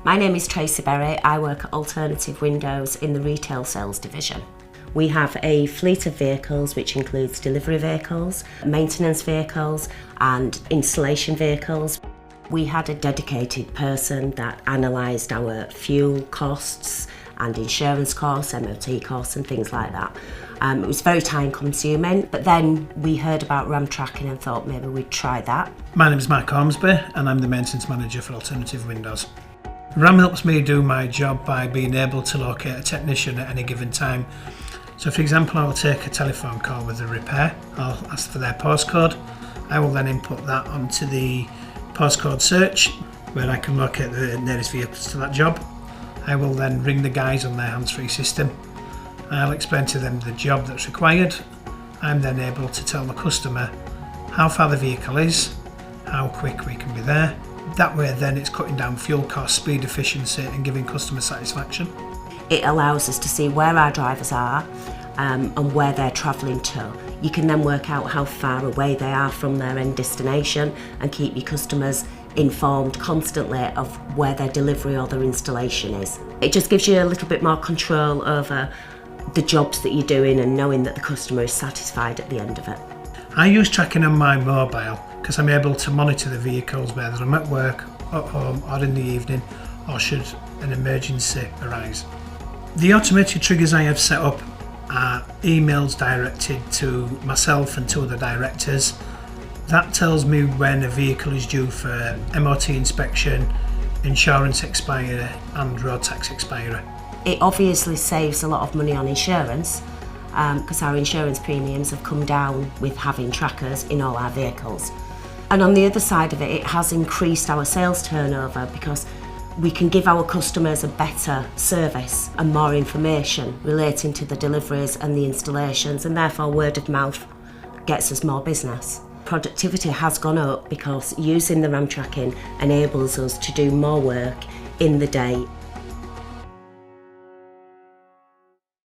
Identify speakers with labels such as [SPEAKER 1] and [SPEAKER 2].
[SPEAKER 1] My name is Tracy Berry. I work at Alternative Windows in the retail sales division. We have a fleet of vehicles which includes delivery vehicles, maintenance vehicles and installation vehicles. We had a dedicated person that analysed our fuel costs and insurance costs, MOT costs and things like that. It was very time consuming, but then we heard about RAM tracking and thought maybe we'd try that.
[SPEAKER 2] My name is Mark Ormsby and I'm the maintenance manager for Alternative Windows. RAM helps me do my job by being able to locate a technician at any given time. So for example, I will take a telephone call with a repair. I'll ask for their postcode. I will then input that onto the postcode search where I can locate the nearest vehicles to that job. I will then ring the guys on their hands-free system. I'll explain to them the job that's required. I'm then able to tell the customer how far the vehicle is, how quick we can be there. That way then it's cutting down fuel costs, speed efficiency and giving customer satisfaction.
[SPEAKER 1] It allows us to see where our drivers are and where they're travelling to. You can then work out how far away they are from their end destination and keep your customers informed constantly of where their delivery or their installation is. It just gives you a little bit more control over the jobs that you're doing and knowing that the customer is satisfied at the end of it.
[SPEAKER 2] I use tracking on my mobile because I'm able to monitor the vehicles whether I'm at work, at home or in the evening, or should an emergency arise. The automated triggers I have set up are emails directed to myself and two other directors. That tells me when a vehicle is due for MOT inspection, insurance expiry and road tax expiry.
[SPEAKER 1] It obviously saves a lot of money on insurance because our insurance premiums have come down with having trackers in all our vehicles. And on the other side of it, it has increased our sales turnover because we can give our customers a better service and more information relating to the deliveries and the installations, and therefore word of mouth gets us more business. Productivity has gone up because using the RAM tracking enables us to do more work in the day.